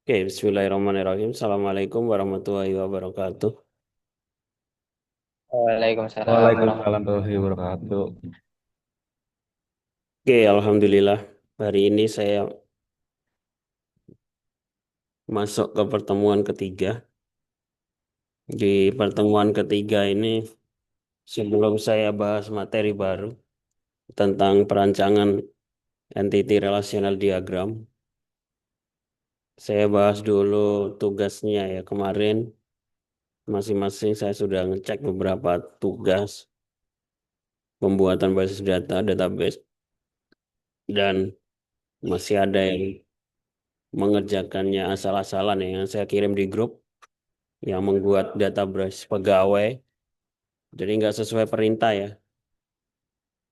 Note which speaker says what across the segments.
Speaker 1: Oke, Bismillahirrahmanirrahim. Assalamualaikum warahmatullahi wabarakatuh.
Speaker 2: Waalaikumsalam
Speaker 3: Waalaikumsalam
Speaker 2: warahmatullahi
Speaker 3: warahmatullahi wabarakatuh.
Speaker 1: Oke, Alhamdulillah. Hari ini saya masuk ke pertemuan ketiga. Di pertemuan ketiga ini, sebelum saya bahas materi baru tentang perancangan entity relational diagram, saya bahas dulu tugasnya ya. Kemarin masing-masing saya sudah ngecek beberapa tugas pembuatan basis data, database, dan masih ada yang mengerjakannya asal-asalan ya, yang saya kirim di grup yang membuat database pegawai. Jadi nggak sesuai perintah ya.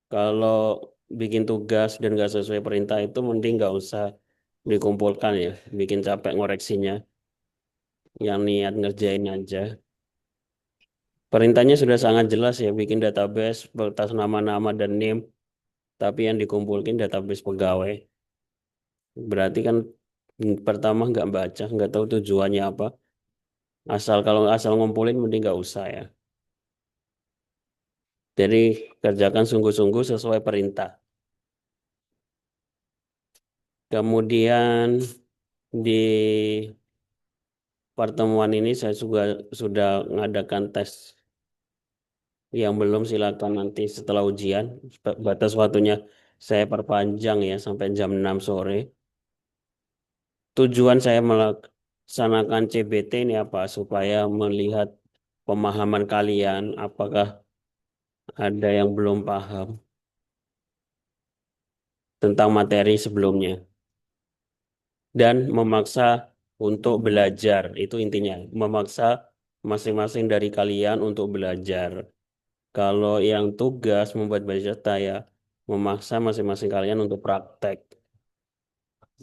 Speaker 1: Kalau bikin tugas dan nggak sesuai perintah itu mending nggak usah dikumpulkan ya. Bikin capek ngoreksinya. Yang niat ngerjain aja. Perintahnya sudah sangat jelas ya. Bikin database atas nama-nama dan name. Tapi yang dikumpulkan database pegawai. Berarti kan pertama nggak baca, nggak tahu tujuannya apa. Kalau asal ngumpulin mending nggak usah ya. Jadi kerjakan sungguh-sungguh sesuai perintah. Kemudian di pertemuan ini saya juga sudah mengadakan tes. Yang belum silakan nanti setelah ujian. Batas waktunya saya perpanjang ya sampai jam 6 sore. Tujuan saya melaksanakan CBT ini apa? Supaya melihat pemahaman kalian, apakah ada yang belum paham tentang materi sebelumnya. Dan memaksa untuk belajar. Itu intinya. Memaksa masing-masing dari kalian untuk belajar. Kalau yang tugas membuat basis data ya memaksa masing-masing kalian untuk praktek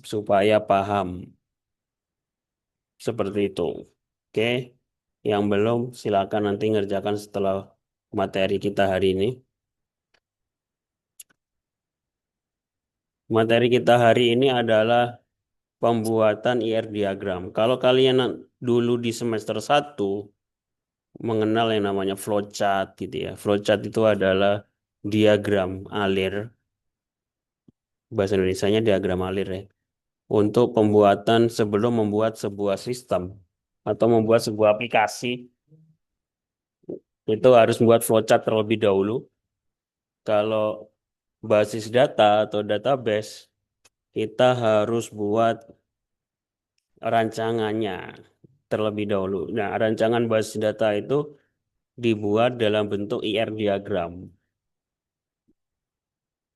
Speaker 1: supaya paham seperti itu. Oke, yang belum silakan nanti ngerjakan setelah materi kita hari ini. Materi kita hari ini adalah pembuatan IR diagram. Kalau kalian dulu di semester 1 mengenal yang namanya flowchart gitu ya. Flowchart itu adalah diagram alir. Bahasa Indonesianya diagram alir ya. Untuk pembuatan sebelum membuat sebuah sistem atau membuat sebuah aplikasi itu harus membuat flowchart terlebih dahulu. Kalau basis data atau database kita harus buat rancangannya terlebih dahulu. Nah, rancangan basis data itu dibuat dalam bentuk IR diagram.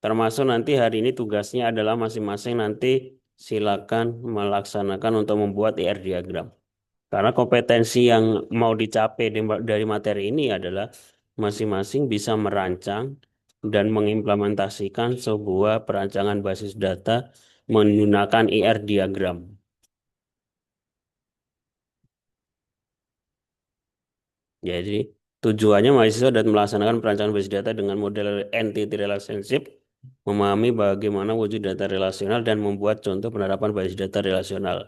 Speaker 1: Termasuk nanti hari ini tugasnya adalah masing-masing nanti silakan melaksanakan untuk membuat IR diagram. Karena kompetensi yang mau dicapai dari materi ini adalah masing-masing bisa merancang dan mengimplementasikan sebuah perancangan basis data menggunakan IR diagram. Jadi tujuannya mahasiswa dan melaksanakan perancangan basis data dengan model entity relationship, memahami bagaimana wujud data relasional dan membuat contoh penerapan basis data relasional.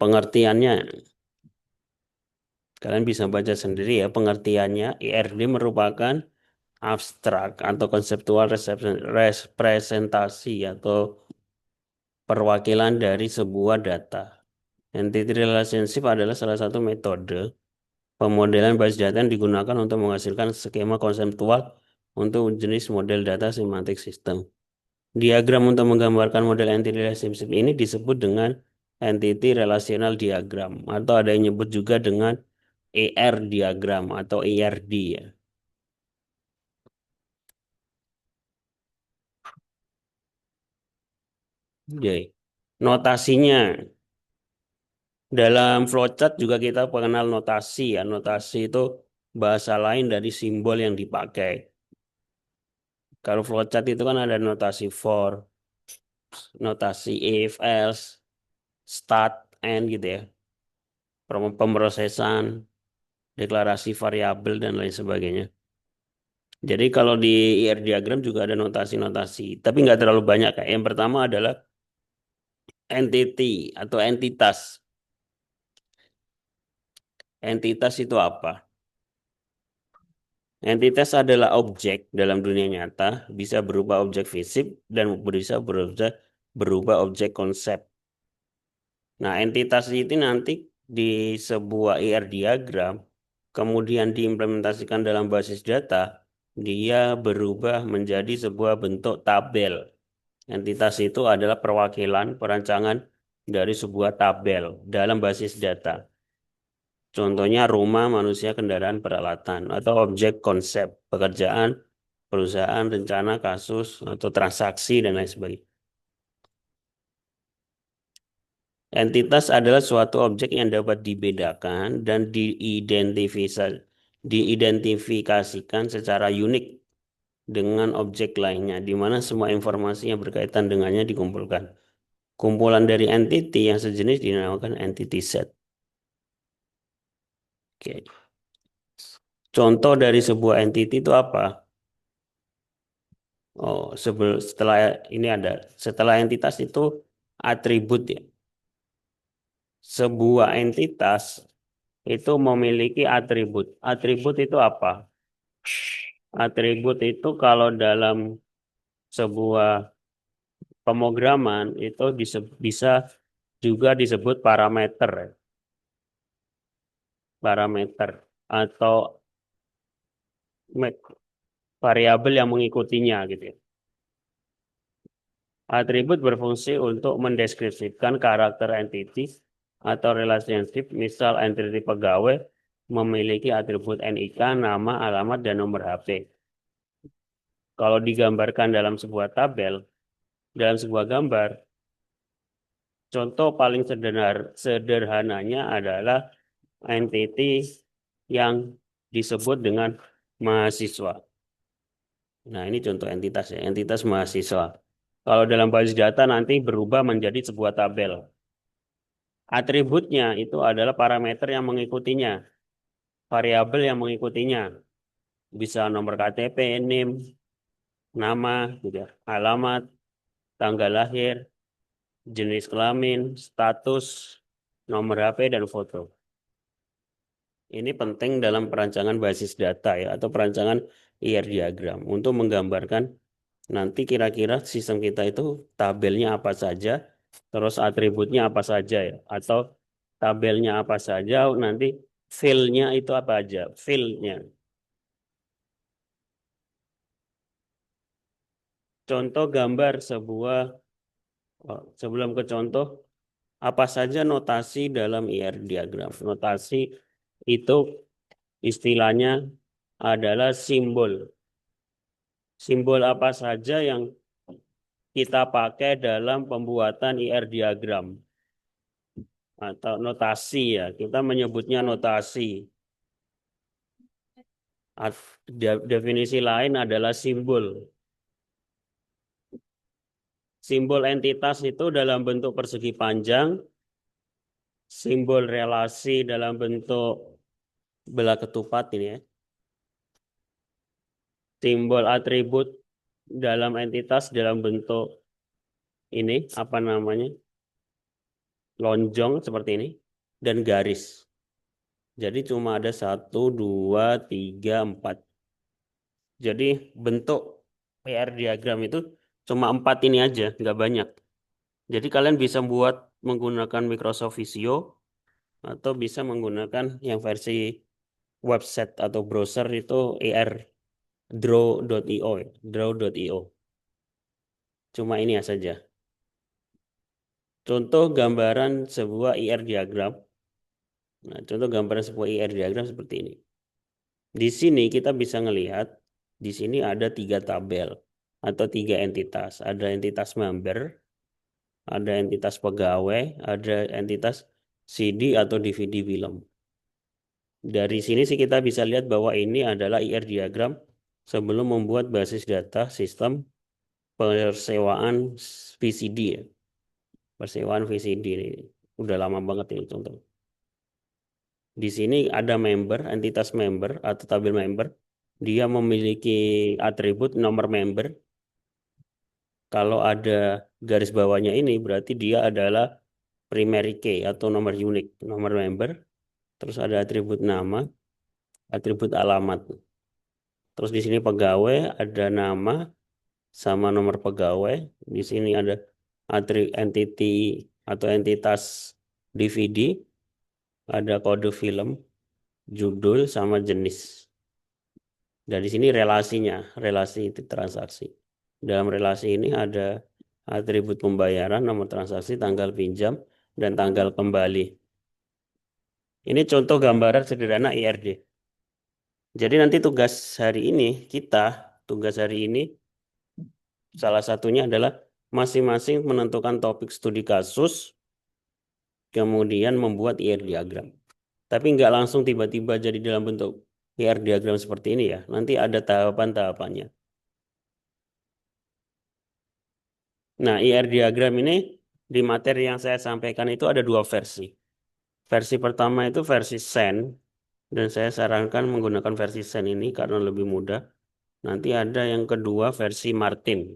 Speaker 1: Pengertiannya, kalian bisa baca sendiri ya pengertiannya. IRD merupakan abstrak atau konseptual representasi atau perwakilan dari sebuah data. Entity relationship adalah salah satu metode pemodelan basis data yang digunakan untuk menghasilkan skema konseptual untuk jenis model data semantic system. Diagram untuk menggambarkan model entity relationship ini disebut dengan entity relational diagram atau ada yang nyebut juga dengan ER diagram atau ERD ya. Jadi, notasinya dalam flowchart juga kita mengenal notasi ya. Notasi itu bahasa lain dari simbol yang dipakai. Kalau flowchart itu kan ada notasi for, notasi if, else, start, end gitu ya. Pemrosesan, deklarasi variabel dan lain sebagainya. Jadi kalau di IR diagram juga ada notasi-notasi, tapi nggak terlalu banyak. Kayak yang pertama adalah entity atau entitas. Entitas itu apa? Entitas adalah objek dalam dunia nyata, bisa berupa objek fisik dan bisa berubah objek konsep. Nah, entitas itu nanti di sebuah IR diagram, kemudian diimplementasikan dalam basis data, dia berubah menjadi sebuah bentuk tabel. Entitas itu adalah perwakilan perancangan dari sebuah tabel dalam basis data. Contohnya rumah, manusia, kendaraan, peralatan, atau objek konsep, pekerjaan, perusahaan, rencana, kasus, atau transaksi, dan lain sebagainya. Entitas adalah suatu objek yang dapat dibedakan dan diidentifikasikan secara unik dengan objek lainnya, di mana semua informasi yang berkaitan dengannya dikumpulkan. Kumpulan dari entity yang sejenis dinamakan entity set. Oke. Contoh dari sebuah entity itu apa? Oh, setelah ini ada, setelah entitas itu atribut ya. Sebuah entitas itu memiliki atribut. Atribut itu apa? Atribut itu kalau dalam sebuah pemrograman itu bisa juga disebut parameter, ya. Parameter atau variabel yang mengikutinya gitu ya. Atribut berfungsi untuk mendeskripsikan karakter entity atau relationship, misal entity pegawai memiliki atribut NIK, nama, alamat, dan nomor HP. Kalau digambarkan dalam sebuah tabel, dalam sebuah gambar, contoh paling sederhananya adalah entity yang disebut dengan mahasiswa. Nah, ini contoh entitas ya, entitas mahasiswa. Kalau dalam basis data nanti berubah menjadi sebuah tabel. Atributnya itu adalah parameter yang mengikutinya, variabel yang mengikutinya. Bisa nomor KTP, NIM, nama, gitu ya, alamat, tanggal lahir, jenis kelamin, status, nomor HP, dan foto. Ini penting dalam perancangan basis data ya, atau perancangan IR diagram untuk menggambarkan nanti kira-kira sistem kita itu tabelnya apa saja, terus atributnya apa saja ya, atau tabelnya apa saja, nanti field-nya itu apa aja, field-nya. Contoh gambar sebuah, sebelum ke contoh, apa saja notasi dalam IR diagram. Notasi itu istilahnya adalah simbol. Simbol apa saja yang kita pakai dalam pembuatan IR diagram atau notasi ya. Kita menyebutnya notasi. Definisi lain adalah simbol. Simbol entitas itu dalam bentuk persegi panjang, simbol relasi dalam bentuk belah ketupat ini ya. Simbol atribut dalam entitas dalam bentuk ini apa namanya? Lonjong seperti ini dan garis. Jadi cuma ada 1, 2, 3, 4. Jadi bentuk PR diagram itu cuma 4 ini aja, nggak banyak. Jadi kalian bisa buat menggunakan Microsoft Visio atau bisa menggunakan yang versi website atau browser itu AR draw.io ya, draw.io. Cuma ini ya saja. Contoh gambaran sebuah IR diagram. Nah, contoh gambaran sebuah IR diagram seperti ini. Di sini kita bisa melihat di sini ada 3 tabel atau 3 entitas. Ada entitas member, ada entitas pegawai, ada entitas CD atau DVD film. Dari sini sih kita bisa lihat bahwa ini adalah IR diagram sebelum membuat basis data sistem persewaan VCD ya. Persewaan VCD ini. Udah lama banget ini contoh. Di sini ada member, entitas member atau tabel member. Dia memiliki atribut nomor member. Kalau ada garis bawahnya ini berarti dia adalah primary key atau nomor unik, nomor member. Terus ada atribut nama, atribut alamat. Terus di sini pegawai ada nama sama nomor pegawai. Di sini ada entity atau entitas DVD, ada kode film, judul sama jenis. Dan di sini relasinya, relasi itu transaksi. Dalam relasi ini ada atribut pembayaran, nomor transaksi, tanggal pinjam, dan tanggal kembali. Ini contoh gambaran sederhana IRD. Jadi nanti tugas hari ini salah satunya adalah masing-masing menentukan topik studi kasus, kemudian membuat IR diagram. Tapi nggak langsung tiba-tiba jadi dalam bentuk IR diagram seperti ini ya. Nanti ada tahapan-tahapannya. Nah, IR diagram ini di materi yang saya sampaikan itu ada dua versi. Versi pertama itu versi Sen, dan saya sarankan menggunakan versi Sen ini karena lebih mudah. Nanti ada yang kedua versi Martin.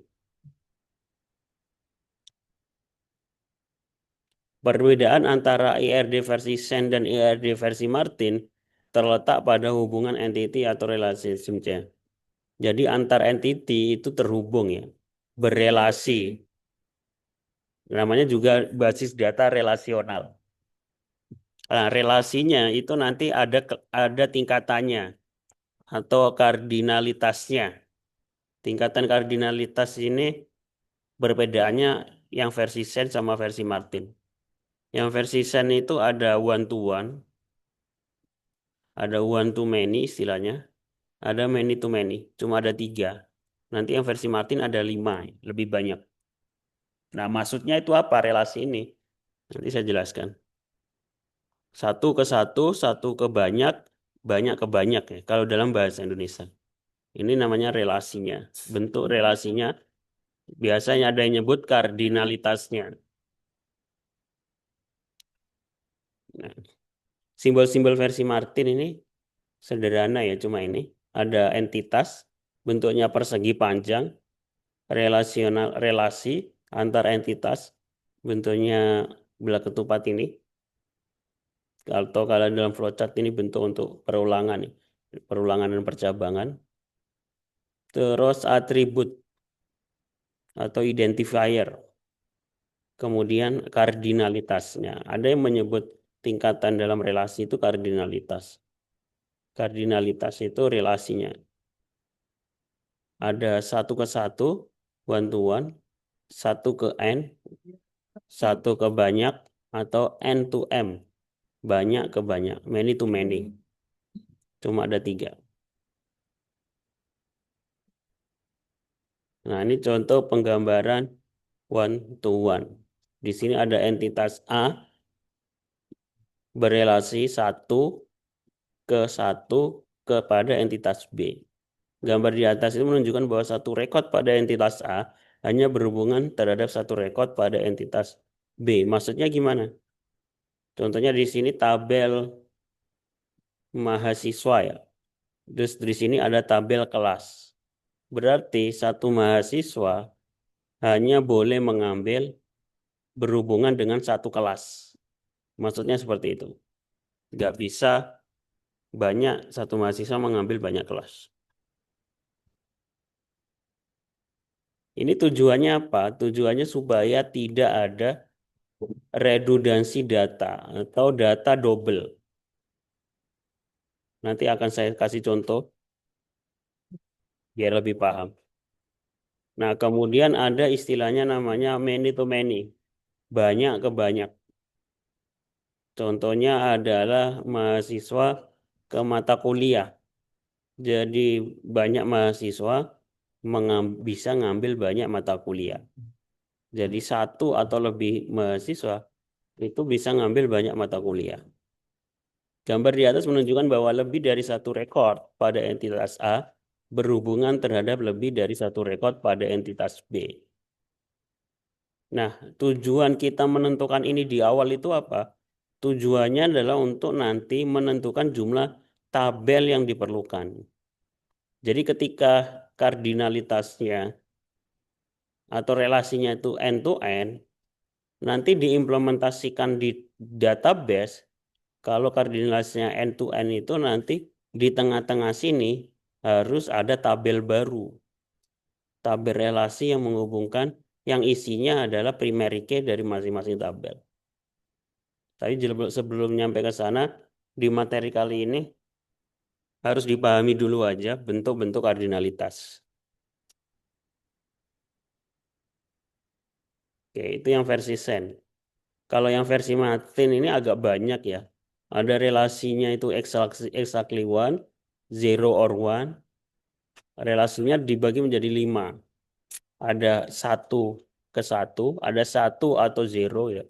Speaker 1: Perbedaan antara IRD versi Sen dan IRD versi Martin terletak pada hubungan entity atau relationship-nya. Jadi antar entity itu terhubung ya, berelasi. Namanya juga basis data relasional. Nah, relasinya itu nanti ada tingkatannya atau kardinalitasnya. Tingkatan kardinalitas ini berbedaannya yang versi Sen sama versi Martin. Yang versi Sen itu ada one to one, ada one to many istilahnya, ada many to many, cuma ada 3. Nanti yang versi Martin ada 5, lebih banyak. Nah, maksudnya itu apa relasi ini? Nanti saya jelaskan. Satu ke satu ke banyak ke banyak ya, kalau dalam bahasa Indonesia. Ini namanya relasinya. Bentuk relasinya biasanya ada yang nyebut kardinalitasnya. Nah, simbol-simbol versi Martin ini sederhana ya, cuma ini. Ada entitas, bentuknya persegi panjang, relasi antar entitas, bentuknya bilah ketupat ini. Kalau dalam flowchart ini bentuk untuk perulangan, perulangan dan percabangan. Terus atribut atau identifier. Kemudian kardinalitasnya. Ada yang menyebut tingkatan dalam relasi itu kardinalitas. Kardinalitas itu relasinya. Ada 1 ke 1, one to one, 1 ke n, 1 ke banyak, atau n to m, banyak ke banyak, many to many. Cuma ada 3. Nah, ini contoh penggambaran one to one. Di sini ada entitas A berelasi 1 ke 1 kepada entitas B. Gambar di atas itu menunjukkan bahwa satu rekod pada entitas A hanya berhubungan terhadap satu rekod pada entitas B. Maksudnya gimana? Contohnya di sini tabel mahasiswa ya. Terus di sini ada tabel kelas. Berarti satu mahasiswa hanya boleh mengambil berhubungan dengan satu kelas. Maksudnya seperti itu. Nggak bisa satu mahasiswa mengambil banyak kelas. Ini tujuannya apa? Tujuannya supaya tidak ada redundansi data atau data double. Nanti akan saya kasih contoh biar lebih paham. Nah, kemudian ada istilahnya namanya many to many, banyak ke banyak. Contohnya adalah mahasiswa ke mata kuliah. Jadi banyak mahasiswa bisa ngambil banyak mata kuliah. Jadi satu atau lebih mahasiswa itu bisa ngambil banyak mata kuliah. Gambar di atas menunjukkan bahwa lebih dari satu rekor pada entitas A berhubungan terhadap lebih dari satu rekor pada entitas B. Nah, tujuan kita menentukan ini di awal itu apa? Tujuannya adalah untuk nanti menentukan jumlah tabel yang diperlukan. Jadi ketika kardinalitasnya atau relasinya itu end to end, nanti diimplementasikan di database, Kalau kardinalitasnya n to n itu nanti di tengah-tengah sini harus ada tabel baru. Tabel relasi yang menghubungkan yang isinya adalah primary key dari masing-masing tabel. Tapi sebelum nyampe ke sana, di materi kali ini harus dipahami dulu aja bentuk-bentuk kardinalitas. Oke, itu yang versi Sen. Kalau yang versi Martin ini agak banyak ya. Ada relasinya itu exactly one, zero or one. Relasinya dibagi menjadi 5. Ada 1 ke 1, ada 1 atau 0 ya.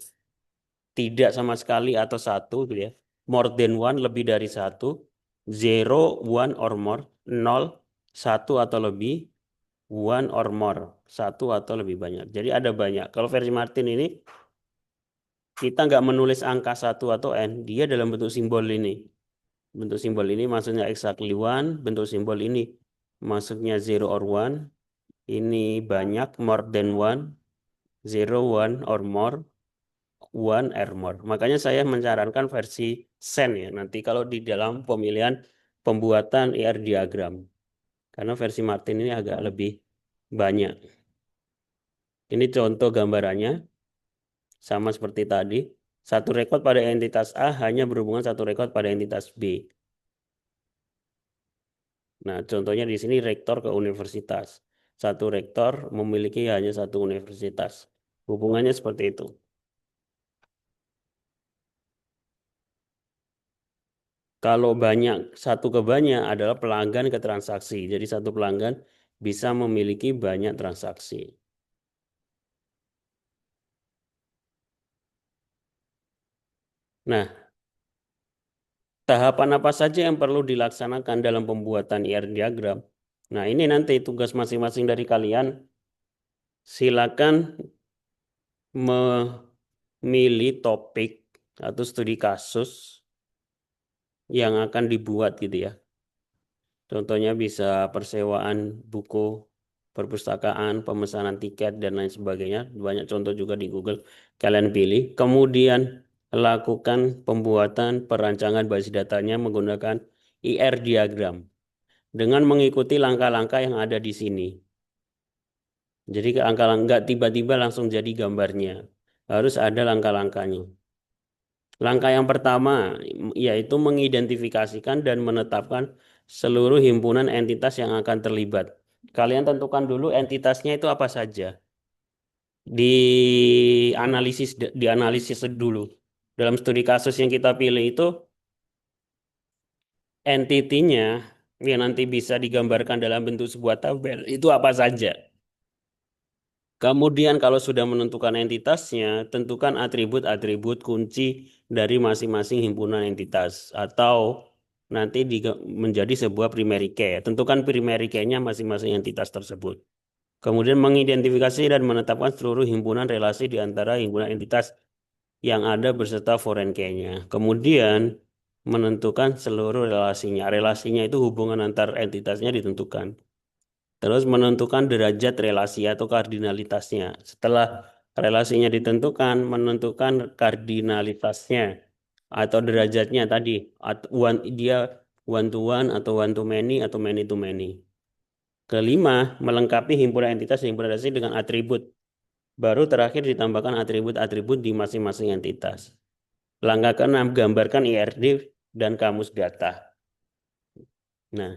Speaker 1: Tidak sama sekali atau 1 gitu ya. More than one, lebih dari 1. 0, 1 or more. 0, 1 atau lebih. 1 or more. 1 atau lebih banyak. Jadi ada banyak. Kalau versi Martin ini kita nggak menulis angka 1 atau n, dia dalam bentuk simbol ini. Bentuk simbol ini maksudnya exactly one, bentuk simbol ini maksudnya 0 or one, ini banyak, more than one, 0, 1 or more, 1 or more. Makanya saya menyarankan versi Sen ya, nanti kalau di dalam pemilihan pembuatan IR diagram. Karena versi Martin ini agak lebih banyak. Ini contoh gambarannya, sama seperti tadi. Satu rekod pada entitas A hanya berhubungan satu rekod pada entitas B. Nah, contohnya di sini rektor ke universitas. Satu rektor memiliki hanya satu universitas. Hubungannya seperti itu. Kalau banyak, satu ke banyak adalah pelanggan ke transaksi. Jadi satu pelanggan bisa memiliki banyak transaksi. Nah, tahapan apa saja yang perlu dilaksanakan dalam pembuatan IR diagram? Nah, ini nanti tugas masing-masing dari kalian. Silakan memilih topik atau studi kasus yang akan dibuat gitu ya. Contohnya bisa persewaan buku, perpustakaan, pemesanan tiket, dan lain sebagainya. Banyak contoh juga di Google. Kalian pilih. Kemudian lakukan pembuatan perancangan basis datanya menggunakan IR diagram dengan mengikuti langkah-langkah yang ada di sini. Jadi langkah-langkah nggak tiba-tiba langsung jadi gambarnya. Harus ada langkah-langkahnya. Langkah yang pertama yaitu mengidentifikasikan dan menetapkan seluruh himpunan entitas yang akan terlibat. Kalian tentukan dulu entitasnya itu apa saja. Dianalisis dulu. Dalam studi kasus yang kita pilih itu entitinya yang nanti bisa digambarkan dalam bentuk sebuah tabel itu apa saja. Kemudian kalau sudah menentukan entitasnya, tentukan atribut-atribut kunci dari masing-masing himpunan entitas atau nanti menjadi sebuah primary key. Tentukan primary key-nya masing-masing entitas tersebut. Kemudian mengidentifikasi dan menetapkan seluruh himpunan relasi di antara himpunan entitas yang ada beserta foreign key-nya. Kemudian menentukan seluruh relasinya. Relasinya itu hubungan antar entitasnya ditentukan. Terus menentukan derajat relasi atau kardinalitasnya. Setelah relasinya ditentukan, menentukan kardinalitasnya atau derajatnya tadi. Dia one to one atau one to many atau many to many. Kelima, melengkapi himpunan entitas dan himpunan relasi dengan atribut. Baru terakhir ditambahkan atribut-atribut di masing-masing entitas. Langkah keenam, gambarkan IRD dan kamus data. Nah,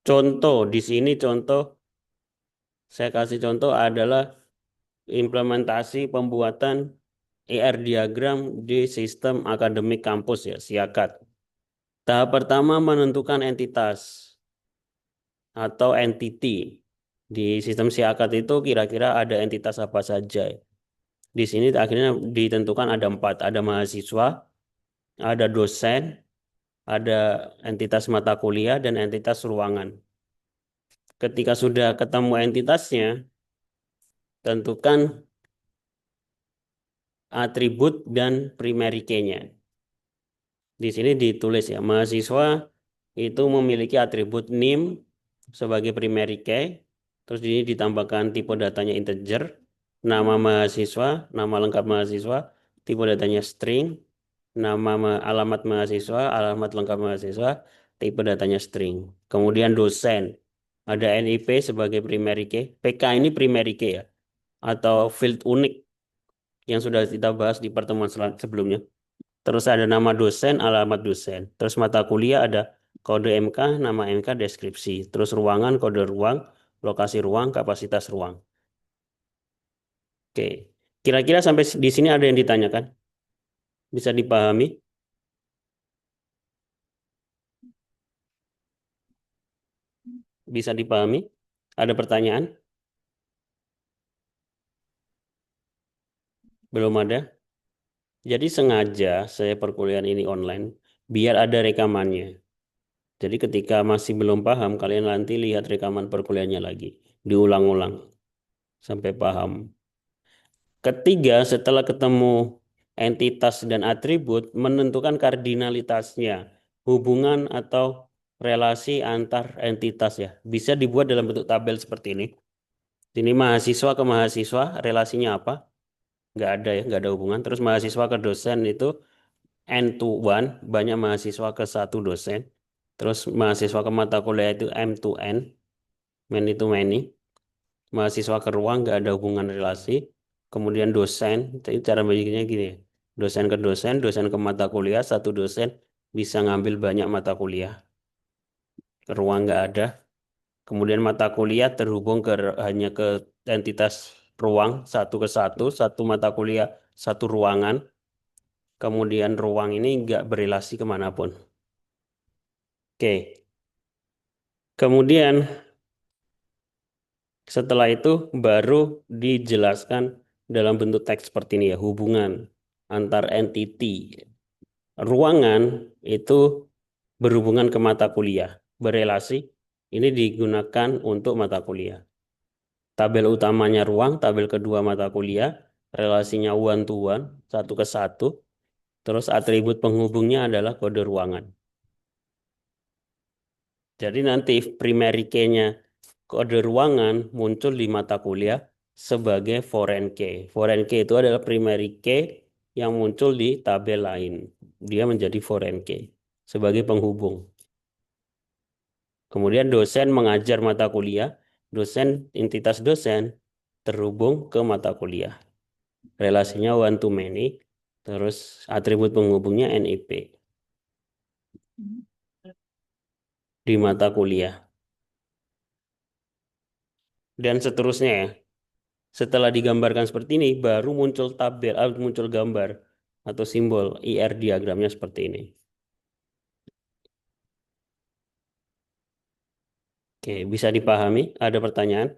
Speaker 1: contoh di sini saya kasih contoh adalah implementasi pembuatan IR diagram di sistem akademik kampus ya, SIAKAT. Tahap pertama menentukan entitas atau entity. Di sistem SIAKAT itu kira-kira ada entitas apa saja. Di sini akhirnya ditentukan ada 4, ada mahasiswa, ada dosen, ada entitas mata kuliah, dan entitas ruangan. Ketika sudah ketemu entitasnya, tentukan atribut dan primary key-nya. Di sini ditulis ya, mahasiswa itu memiliki atribut NIM sebagai primary key, terus ini ditambahkan tipe datanya integer, nama mahasiswa, nama lengkap mahasiswa, tipe datanya string, alamat mahasiswa, alamat lengkap mahasiswa, tipe datanya string. Kemudian dosen, ada NIP sebagai primary key. PK ini primary key ya, atau field unik yang sudah kita bahas di pertemuan sebelumnya. Terus ada nama dosen, alamat dosen. Terus mata kuliah ada kode MK, nama MK, deskripsi. Terus ruangan, kode ruang, lokasi ruang, kapasitas ruang. Oke. Kira-kira sampai di sini ada yang ditanyakan? Bisa dipahami? Bisa dipahami? Ada pertanyaan? Belum ada? Jadi sengaja saya perkuliahan ini online biar ada rekamannya. Jadi ketika masih belum paham, kalian nanti lihat rekaman perkuliahannya lagi. Diulang-ulang sampai paham. Ketiga, setelah ketemu entitas dan atribut, menentukan kardinalitasnya, hubungan atau relasi antar entitas ya. Bisa dibuat dalam bentuk tabel seperti ini. Ini mahasiswa ke mahasiswa, relasinya apa? Nggak ada ya, nggak ada hubungan. Terus mahasiswa ke dosen itu N to one, banyak mahasiswa ke satu dosen. Terus mahasiswa ke mata kuliah itu M to N, many to many. Mahasiswa ke ruang nggak ada hubungan relasi. Kemudian dosen, jadi cara baginya gini ya. Dosen ke dosen, dosen ke mata kuliah, satu dosen bisa ngambil banyak mata kuliah. Ke ruang nggak ada. Kemudian mata kuliah terhubung hanya ke entitas ruang satu mata kuliah, satu ruangan. Kemudian ruang ini nggak berelasi kemanapun. Oke, kemudian setelah itu baru dijelaskan dalam bentuk teks seperti ini ya, hubungan antar entity. Ruangan itu berhubungan ke mata kuliah, berelasi. Ini digunakan untuk mata kuliah. Tabel utamanya ruang, tabel kedua mata kuliah, relasinya one to one, satu ke satu. Terus atribut penghubungnya adalah kode ruangan. Jadi nanti primary key-nya kode ruangan muncul di mata kuliah sebagai foreign key. Foreign key itu adalah primary key yang muncul di tabel lain. Dia menjadi foreign key sebagai penghubung. Kemudian dosen mengajar mata kuliah, entitas dosen terhubung ke mata kuliah. Relasinya one to many, terus atribut penghubungnya NIP di mata kuliah. Dan seterusnya ya. Setelah digambarkan seperti ini, baru muncul tabel, muncul gambar atau simbol IR diagramnya seperti ini. Oke, bisa dipahami? Ada pertanyaan?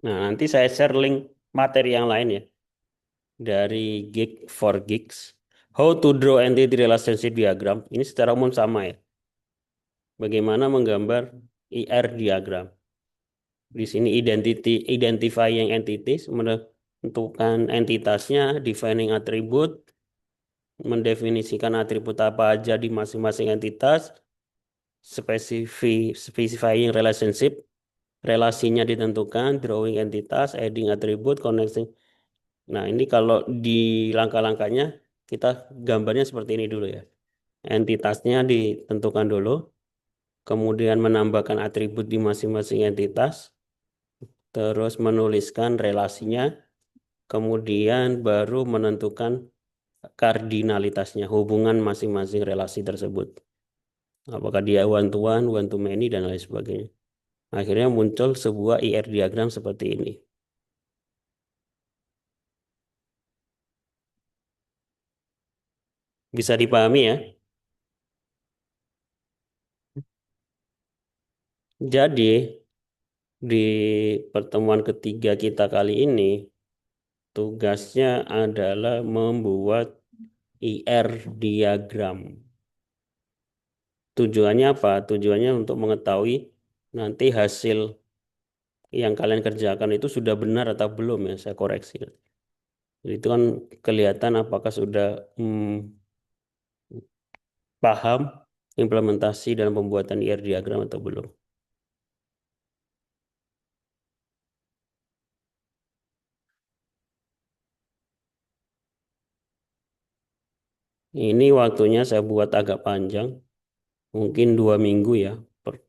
Speaker 1: Nah, nanti saya share link materi yang lain ya dari Geek for Geeks. How to draw entity relationship diagram. Ini secara umum sama ya. Bagaimana menggambar IR diagram. Di sini identifying entities, menentukan entitasnya, defining attribute, mendefinisikan atribut apa aja di masing-masing entitas, specifying relationship, relasinya ditentukan, drawing entitas, adding atribut, connecting. Nah, ini kalau di langkah-langkahnya kita gambarnya seperti ini dulu ya. Entitasnya ditentukan dulu, kemudian menambahkan atribut di masing-masing entitas, terus menuliskan relasinya, kemudian baru menentukan kardinalitasnya, hubungan masing-masing relasi tersebut. Apakah dia one to many, dan lain sebagainya. Akhirnya muncul sebuah IR diagram seperti ini. Bisa dipahami ya? Jadi, di pertemuan ketiga kita kali ini, tugasnya adalah membuat IR diagram. Tujuannya apa? Tujuannya untuk mengetahui nanti hasil yang kalian kerjakan itu sudah benar atau belum ya, saya koreksi. Jadi itu kan kelihatan apakah sudah paham implementasi dalam pembuatan IR diagram atau belum. Ini waktunya saya buat agak panjang, mungkin 2 minggu ya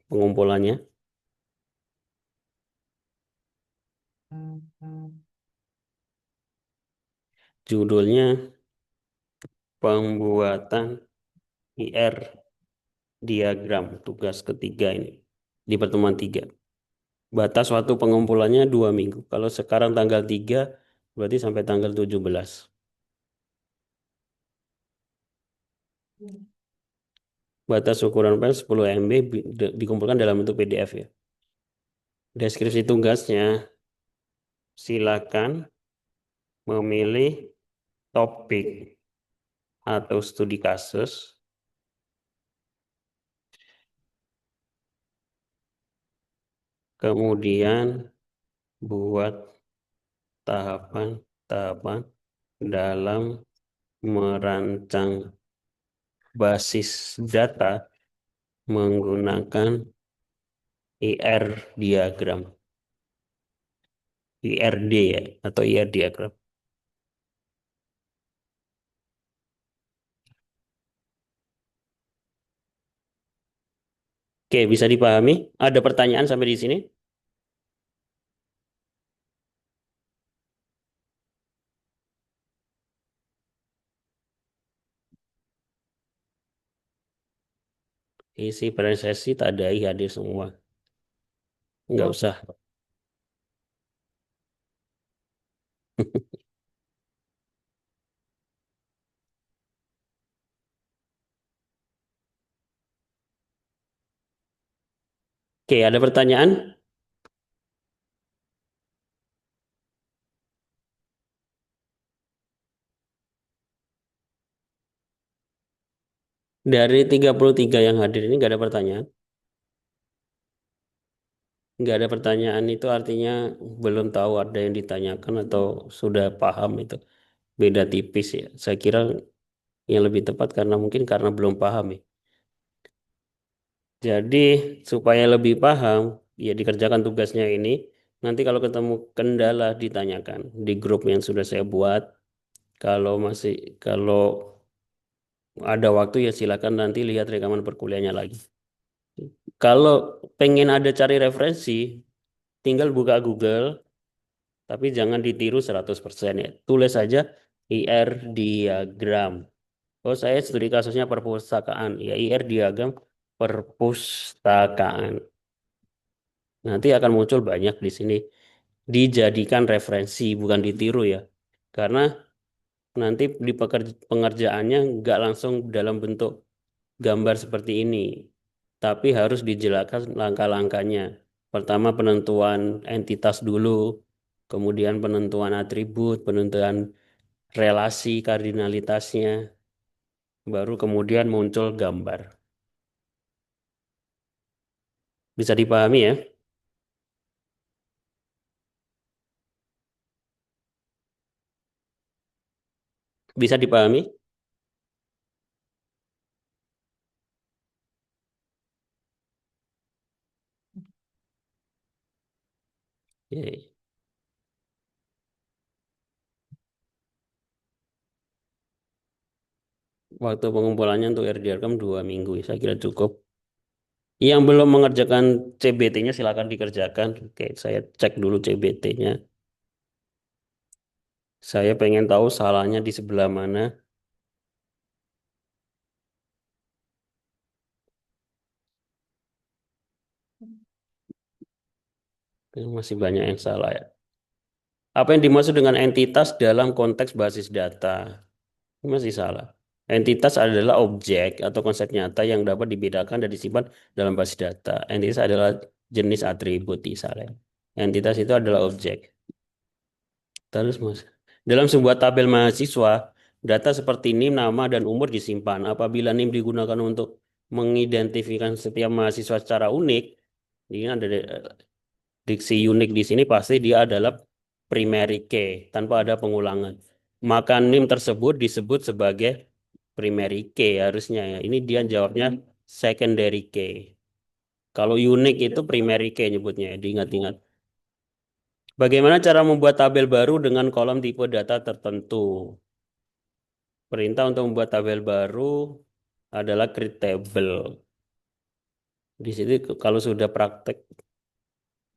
Speaker 1: pengumpulannya. Judulnya pembuatan IR diagram tugas ketiga ini di pertemuan 3. Batas waktu pengumpulannya 2 minggu. Kalau sekarang tanggal 3, berarti sampai tanggal 17. Batas ukuran file 10 MB dikumpulkan dalam bentuk PDF ya. Deskripsi tugasnya, silakan memilih topik atau studi kasus, kemudian buat tahapan-tahapan dalam merancang basis data menggunakan IR diagram, IRD ya, atau IR diagram. Oke, bisa dipahami? Ada pertanyaan sampai di sini? Isi presentasi tadai hadir semua. Nggak usah. Oke, ada pertanyaan? Dari 33 yang hadir ini nggak ada pertanyaan? Nggak ada pertanyaan itu artinya belum tahu ada yang ditanyakan atau sudah paham itu. Beda tipis ya. Saya kira yang lebih tepat karena mungkin karena belum paham ya. Jadi supaya lebih paham, ya dikerjakan tugasnya ini. Nanti kalau ketemu kendala ditanyakan di grup yang sudah saya buat. Kalau ada waktu ya silakan nanti lihat rekaman perkuliahannya lagi. Kalau pengen ada cari referensi, tinggal buka Google, tapi jangan ditiru 100% ya. Tulis saja IR diagram. Oh, saya studi kasusnya perpustakaan. Ya, IR diagram perpustakaan. Nanti akan muncul banyak di sini. Dijadikan referensi, bukan ditiru ya. Karena nanti di pengerjaannya nggak langsung dalam bentuk gambar seperti ini. Tapi harus dijelaskan langkah-langkahnya. Pertama penentuan entitas dulu, kemudian penentuan atribut, penentuan relasi kardinalitasnya, baru kemudian muncul gambar. Bisa dipahami ya? Bisa dipahami? Oke. Waktu pengumpulannya untuk RDRKM 2 minggu, saya kira cukup. Yang belum mengerjakan CBT-nya silakan dikerjakan. Oke, saya cek dulu CBT-nya. Saya pengen tahu salahnya di sebelah mana. Masih banyak yang salah ya. Apa yang dimaksud dengan entitas dalam konteks basis data? Ini masih salah. Entitas adalah objek atau konsep nyata yang dapat dibedakan dan disimpan dalam basis data. Entitas adalah jenis atribut misalnya. Entitas itu adalah objek. Terus Mas, dalam sebuah tabel mahasiswa, data seperti NIM, nama, dan umur disimpan. Apabila NIM digunakan untuk mengidentifikasi setiap mahasiswa secara unik, Ini ada diksi unik di sini pasti dia adalah primary key tanpa ada pengulangan. Maka NIM tersebut disebut sebagai primary key harusnya ya. Ini dia jawabnya secondary key. Kalau unik itu primary key nyebutnya, ya, diingat-ingat. Bagaimana cara membuat tabel baru dengan kolom tipe data tertentu? Perintah untuk membuat tabel baru adalah create table. Di sini kalau sudah praktek,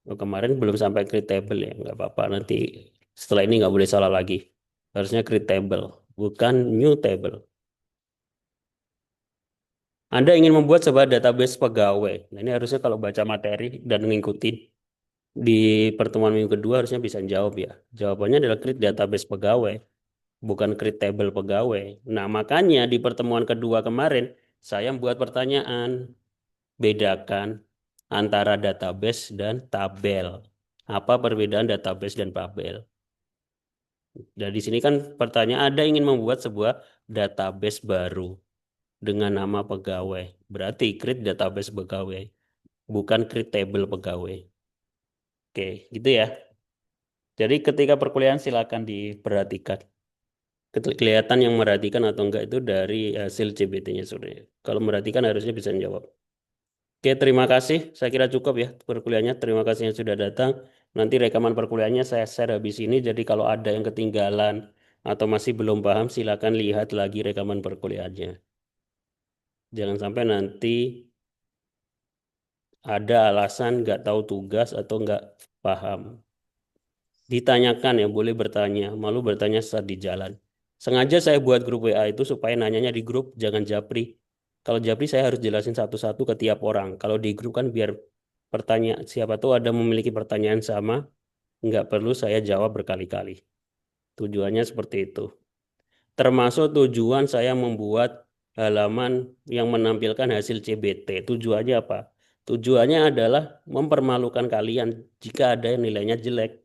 Speaker 1: oh, kemarin belum sampai create table ya, nggak apa-apa. Nanti setelah ini nggak boleh salah lagi. Harusnya create table, bukan new table. Anda ingin membuat sebuah database pegawai. Nah, ini harusnya kalau baca materi dan mengikuti di pertemuan minggu kedua harusnya bisa jawab ya. Jawabannya adalah create database pegawai, bukan create table pegawai. Nah, makanya di pertemuan kedua kemarin saya membuat pertanyaan, bedakan antara database dan tabel. Apa perbedaan database dan tabel? Dan di sini kan pertanyaan ada ingin membuat sebuah database baru dengan nama pegawai. Berarti create database pegawai, bukan create table pegawai. Oke, gitu ya. Jadi ketika perkuliahan silakan diperhatikan. Kelihatan yang merhatikan atau enggak itu dari hasil CBT-nya sore. Kalau merhatikan harusnya bisa menjawab. Oke, terima kasih. Saya kira cukup ya perkuliahannya. Terima kasih yang sudah datang. Nanti rekaman perkuliahannya saya share habis ini. Jadi kalau ada yang ketinggalan atau masih belum paham, silakan lihat lagi rekaman perkuliahannya. Jangan sampai nanti ada alasan nggak tahu tugas atau nggak paham. Ditanyakan ya, boleh bertanya. Malu bertanya saat di jalan. Sengaja saya buat grup WA itu supaya nanyanya di grup, jangan japri. Kalau japri saya harus jelasin satu-satu ke tiap orang. Kalau di grup kan biar pertanyaan, siapa tahu ada memiliki pertanyaan sama, nggak perlu saya jawab berkali-kali. Tujuannya seperti itu. Termasuk tujuan saya membuat halaman yang menampilkan hasil CBT. Tujuannya apa? Tujuannya adalah mempermalukan kalian jika ada yang nilainya jelek.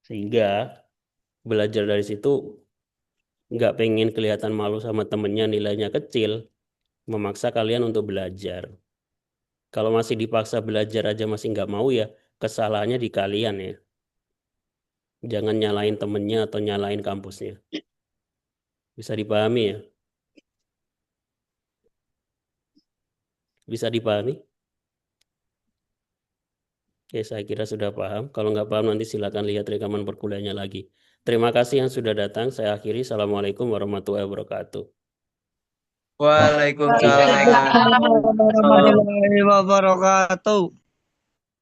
Speaker 1: Sehingga belajar dari situ nggak pengen kelihatan malu sama temennya nilainya kecil, memaksa kalian untuk belajar. Kalau masih dipaksa belajar aja masih nggak mau ya, kesalahannya di kalian ya. Jangan nyalain temennya atau nyalain kampusnya. Bisa dipahami ya? Bisa dipahami? Oke, saya kira sudah paham. Kalau nggak paham nanti silakan lihat rekaman perkuliahannya lagi. Terima kasih yang sudah datang. Saya akhiri. Assalamualaikum warahmatullahi wabarakatuh.
Speaker 2: Waalaikumsalam
Speaker 3: Waalaikumsalam
Speaker 2: warahmatullahi
Speaker 3: warahmatullahi wabarakatuh.